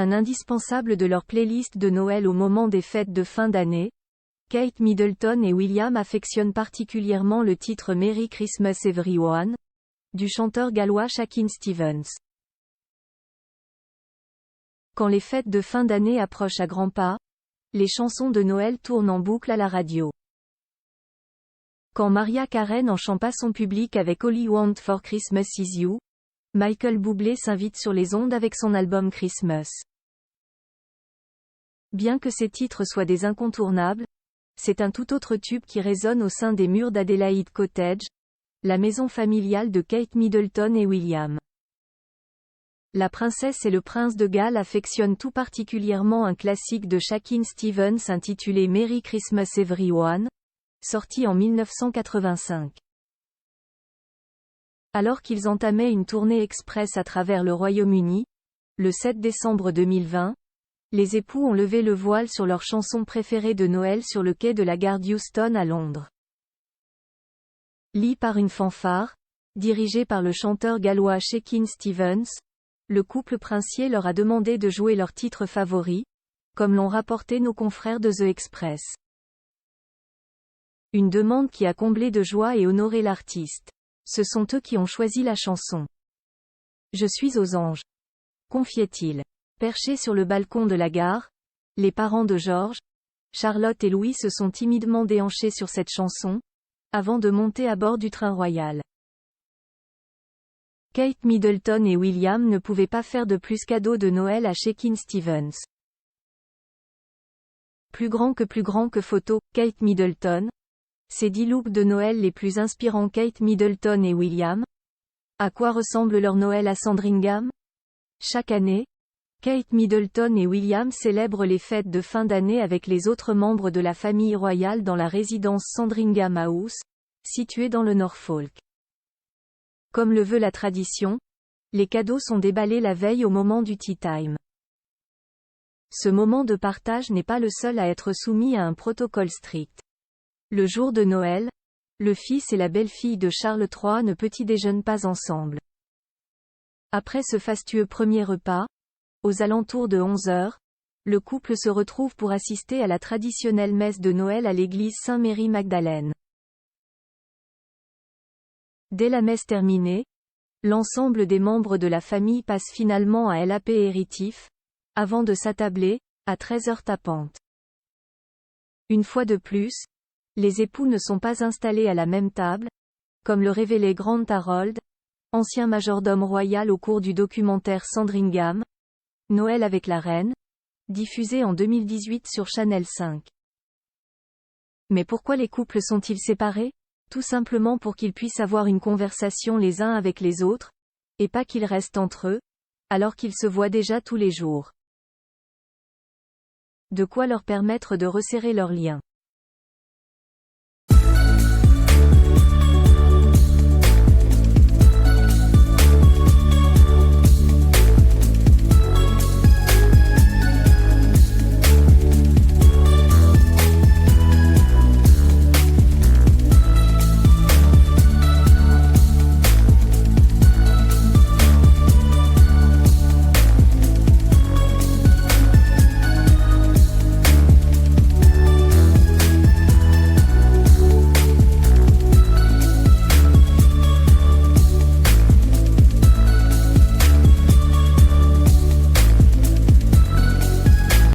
un indispensable de leur playlist de Noël au moment des fêtes de fin d'année. Kate Middleton et William affectionnent particulièrement le titre Merry Christmas Everyone, du chanteur gallois Shakin' Stevens. Quand les fêtes de fin d'année approchent à grands pas, les chansons de Noël tournent en boucle à la radio. Quand Mariah Carey enchante pas son public avec All I Want for Christmas Is You, Michael Bublé s'invite sur les ondes avec son album Christmas. Bien que ces titres soient des incontournables, c'est un tout autre tube qui résonne au sein des murs d'Adelaide Cottage, la maison familiale de Kate Middleton et William. La princesse et le prince de Galles affectionnent tout particulièrement un classique de Shakin' Stevens intitulé Merry Christmas Everyone, sorti en 1985. Alors qu'ils entamaient une tournée express à travers le Royaume-Uni, le 7 décembre 2020, les époux ont levé le voile sur leur chanson préférée de Noël sur le quai de la gare d'Euston à Londres. Lee par une fanfare, dirigée par le chanteur gallois Shakin' Stevens, le couple princier leur a demandé de jouer leur titre favori, comme l'ont rapporté nos confrères de The Express. Une demande qui a comblé de joie et honoré l'artiste. Ce sont eux qui ont choisi la chanson. Je suis aux anges, confiait-il. Perchés sur le balcon de la gare, les parents de George, Charlotte et Louis se sont timidement déhanchés sur cette chanson, avant de monter à bord du train royal. Kate Middleton et William ne pouvaient pas faire de plus cadeau de Noël à Shakin' Stevens. Plus grand que photo, Kate Middleton. Ces 10 looks de Noël les plus inspirants Kate Middleton et William. À quoi ressemble leur Noël à Sandringham? Chaque année, Kate Middleton et William célèbrent les fêtes de fin d'année avec les autres membres de la famille royale dans la résidence Sandringham House, située dans le Norfolk. Comme le veut la tradition, les cadeaux sont déballés la veille au moment du tea time. Ce moment de partage n'est pas le seul à être soumis à un protocole strict. Le jour de Noël, le fils et la belle-fille de Charles III ne petit-déjeunent pas ensemble. Après ce fastueux premier repas, aux alentours de 11 heures, le couple se retrouve pour assister à la traditionnelle messe de Noël à l'église Saint-Mary-Magdalene. Dès la messe terminée, l'ensemble des membres de la famille passe finalement à l'apéritif, avant de s'attabler, à 13h tapantes. Une fois de plus, les époux ne sont pas installés à la même table, comme le révélait Grant Harold, ancien majordome royal au cours du documentaire Sandringham, Noël avec la reine, diffusé en 2018 sur Channel 5. Mais pourquoi les couples sont-ils séparés? Tout simplement pour qu'ils puissent avoir une conversation les uns avec les autres, et pas qu'ils restent entre eux, alors qu'ils se voient déjà tous les jours. De quoi leur permettre de resserrer leurs liens.